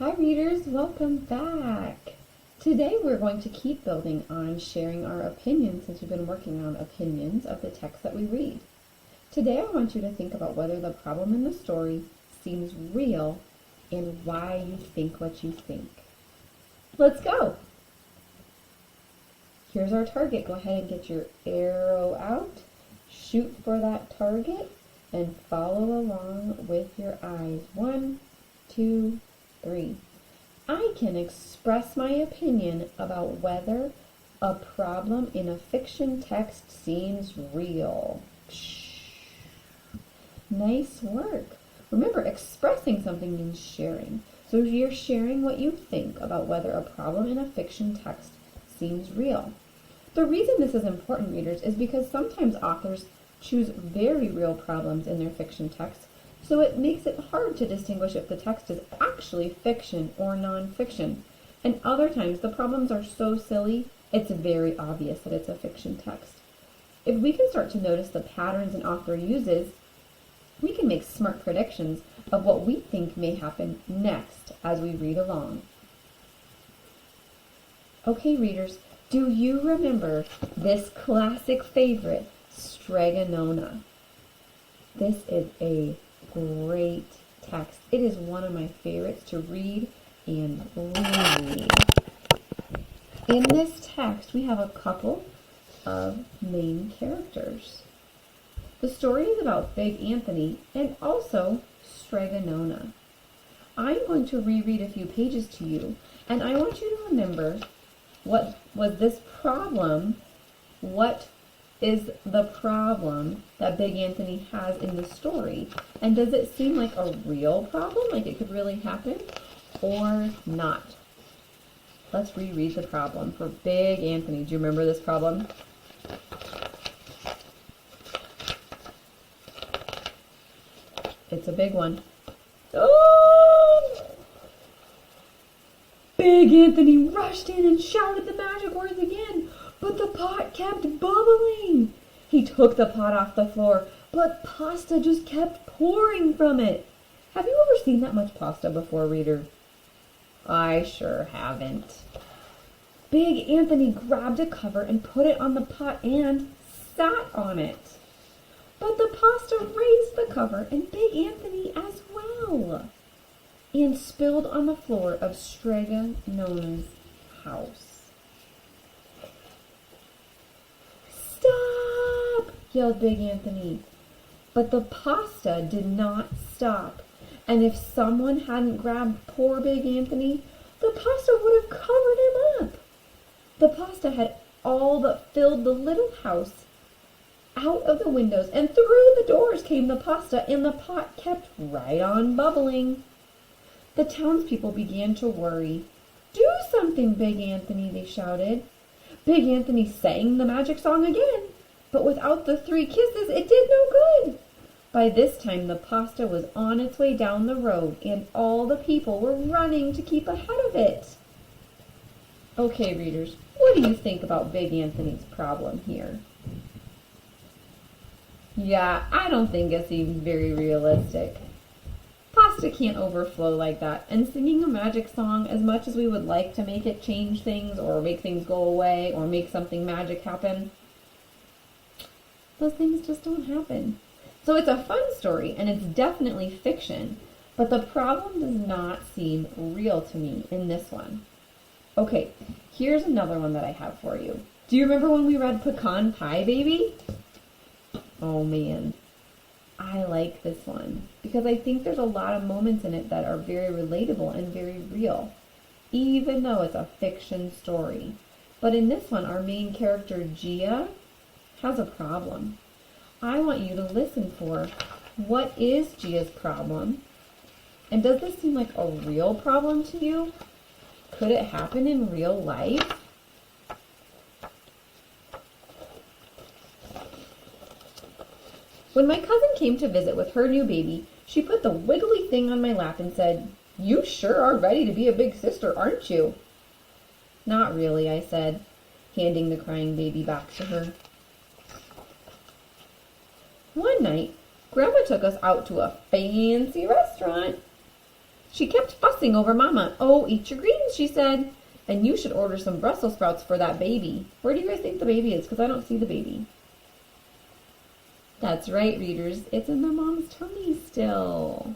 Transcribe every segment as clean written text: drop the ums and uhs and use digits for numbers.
Hi readers, welcome back. Today we're going to keep building on sharing our opinions since we've been working on opinions of the text that we read. Today I want you to think about whether the problem in the story seems real and why you think what you think. Let's go. Here's our target. Go ahead and get your arrow out, shoot for that target, and follow along with your eyes. 1, 2, 3. I can express my opinion about whether a problem in a fiction text seems real. Nice work. Remember, expressing something means sharing. So you're sharing what you think about whether a problem in a fiction text seems real. The reason this is important, readers, is because sometimes authors choose very real problems in their fiction texts, so it makes it hard to distinguish if the text is actually fiction or nonfiction. And other times the problems are so silly, it's very obvious that it's a fiction text. If we can start to notice the patterns an author uses, we can make smart predictions of what we think may happen next as we read along. Okay, readers, do you remember this classic favorite, Stregonona? This is a great text. It is one of my favorites to read and reread. In this text, we have a couple of main characters. The story is about Big Anthony and also Stregonona. I'm going to reread a few pages to you, and I want you to remember what was this problem, what is the problem that Big Anthony has in the story, and does it seem like a real problem, like it could really happen, or not? Let's reread the problem for Big Anthony. Do you remember this problem? It's a big one. Oh! Big Anthony rushed in and shouted the magic words again, but the pot kept bubbling. He took the pot off the floor, but pasta just kept pouring from it. Have you ever seen that much pasta before, reader? I sure haven't. Big Anthony grabbed a cover and put it on the pot and sat on it. But the pasta raised the cover and Big Anthony as well, and spilled on the floor of Stregonona's house. "Stop!" yelled Big Anthony. But the pasta did not stop, and if someone hadn't grabbed poor Big Anthony, the pasta would have covered him up. The pasta had all but filled the little house. Out of the windows and through the doors came the pasta, and the pot kept right on bubbling. The townspeople began to worry. "Do something, Big Anthony," they shouted. Big Anthony sang the magic song again, but without the 3 kisses, it did no good. By this time, the pasta was on its way down the road, and all the people were running to keep ahead of it. Okay, readers, what do you think about Big Anthony's problem here? Yeah, I don't think it seems very realistic. Pasta can't overflow like that, and singing a magic song, as much as we would like to make it change things or make things go away or make something magic happen, those things just don't happen. So it's a fun story, and it's definitely fiction, but the problem does not seem real to me in this one. Okay, here's another one that I have for you. Do you remember when we read Pecan Pie Baby? Oh man, I like this one because I think there's a lot of moments in it that are very relatable and very real, even though it's a fiction story. But in this one, our main character, Gia, has a problem. I want you to listen for what is Gia's problem, and does this seem like a real problem to you? Could it happen in real life? When my cousin came to visit with her new baby, she put the wiggly thing on my lap and said, "You sure are ready to be a big sister, aren't you?" "Not really," I said, handing the crying baby back to her. One night, Grandma took us out to a fancy restaurant. She kept fussing over Mama. "Oh, eat your greens," she said. "And you should order some Brussels sprouts for that baby." Where do you guys think the baby is? Because I don't see the baby. That's right, readers. It's in their mom's tummy still.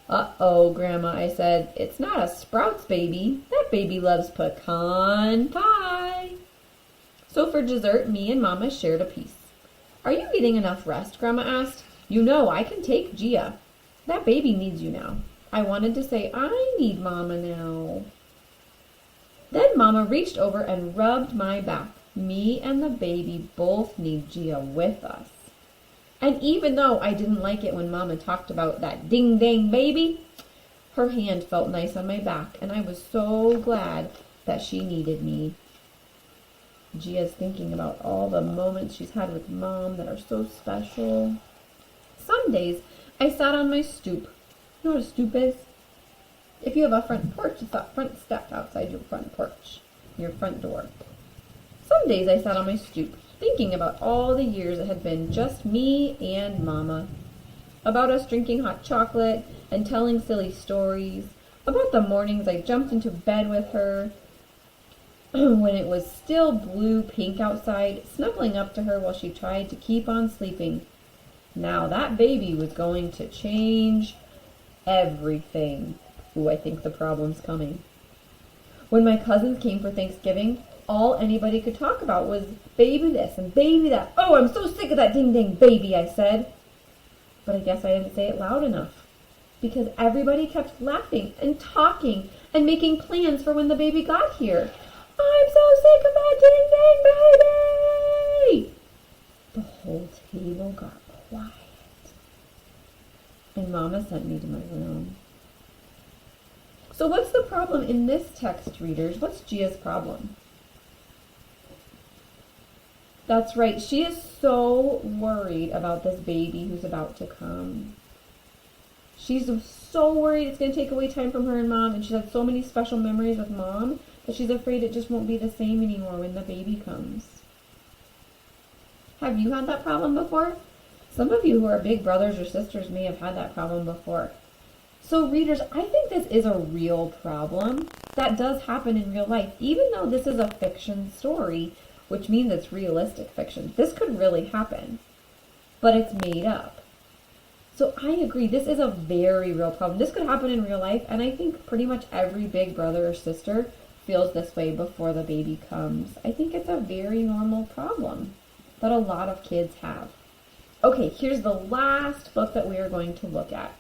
"Uh-oh, Grandma," I said. "It's not a Sprouts baby. That baby loves pecan pie." So for dessert, me and Mama shared a piece. "Are you getting enough rest?" Grandma asked. "You know I can take Gia. That baby needs you now." I wanted to say, "I need Mama now." Then Mama reached over and rubbed my back. Me and the baby both need Gia with us. And even though I didn't like it when Mama talked about that ding-dang baby, her hand felt nice on my back, and I was so glad that she needed me. Gia's thinking about all the moments she's had with Mom that are so special. Some days I sat on my stoop. You know what a stoop is? If you have a front porch, it's that front step outside your front porch, your front door. Some days I sat on my stoop, thinking about all the years it had been just me and Mama. About us drinking hot chocolate and telling silly stories. About the mornings I jumped into bed with her when it was still blue-pink outside, snuggling up to her while she tried to keep on sleeping. Now that baby was going to change everything. Ooh, I think the problem's coming. When my cousins came for Thanksgiving, all anybody could talk about was baby this and baby that. "Oh, I'm so sick of that ding-dang baby," I said. But I guess I didn't say it loud enough, because everybody kept laughing and talking and making plans for when the baby got here. "I'm so sick of that ding-dang baby!" The whole table got quiet. And Mama sent me to my room. So what's the problem in this text, readers? What's Gia's problem? That's right, she is so worried about this baby who's about to come. She's so worried it's going to take away time from her and Mom, and she's had so many special memories with Mom that she's afraid it just won't be the same anymore when the baby comes. Have you had that problem before? Some of you who are big brothers or sisters may have had that problem before. So readers, I think this is a real problem that does happen in real life, even though this is a fiction story, which means it's realistic fiction. This could really happen, but it's made up. So I agree, this is a very real problem. This could happen in real life, and I think pretty much every big brother or sister feels this way before the baby comes. I think it's a very normal problem that a lot of kids have. Okay, here's the last book that we are going to look at.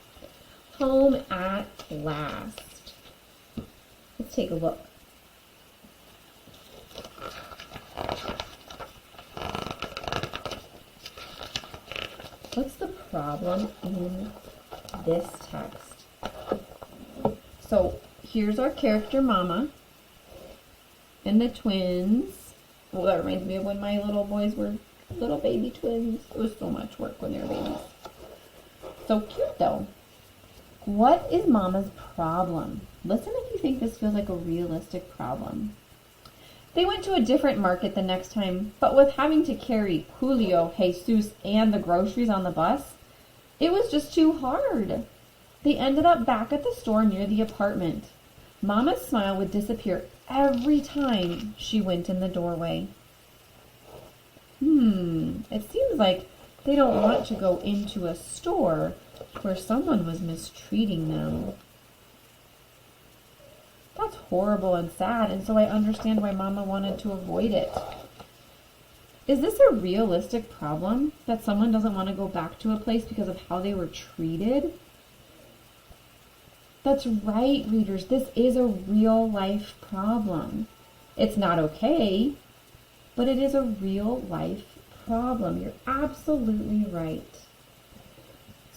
Home at Last. Let's take a look. What's the problem in this text? So here's our character Mama and the twins. Well, that reminds me of when my little boys were little baby twins. It was so much work when they were babies. So cute though. What is Mama's problem? Listen if you think this feels like a realistic problem. They went to a different market the next time, but with having to carry Julio, Jesus, and the groceries on the bus, it was just too hard. They ended up back at the store near the apartment. Mama's smile would disappear every time she went in the doorway. It seems like they don't want to go into a store where someone was mistreating them. That's horrible and sad, and so I understand why Mama wanted to avoid it. Is this a realistic problem, that someone doesn't want to go back to a place because of how they were treated? That's right, readers. This is a real life problem. It's not okay, but it is a real life problem. You're absolutely right.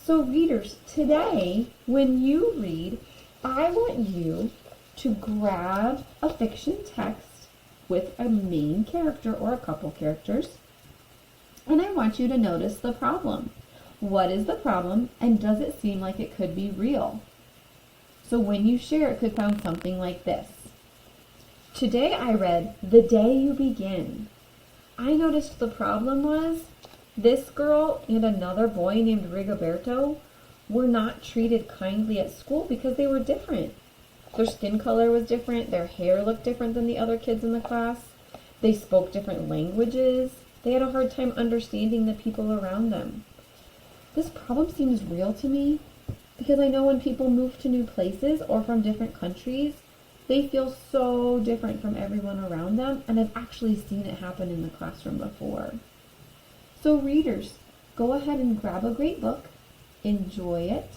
So readers, today, when you read, I want you to grab a fiction text with a main character or a couple characters, and I want you to notice the problem. What is the problem, and does it seem like it could be real? So when you share, it could sound something like this. Today I read The Day You Begin. I noticed the problem was this girl and another boy named Rigoberto were not treated kindly at school because they were different. Their skin color was different, their hair looked different than the other kids in the class, they spoke different languages, they had a hard time understanding the people around them. This problem seems real to me because I know when people move to new places or from different countries, they feel so different from everyone around them, and I've actually seen it happen in the classroom before. So readers, go ahead and grab a great book, enjoy it,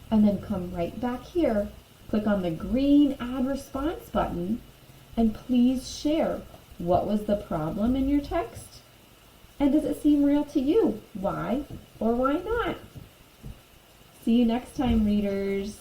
and then come right back here, click on the green Add Response button, and please share what was the problem in your text, and does it seem real to you? Why or why not? See you next time, readers.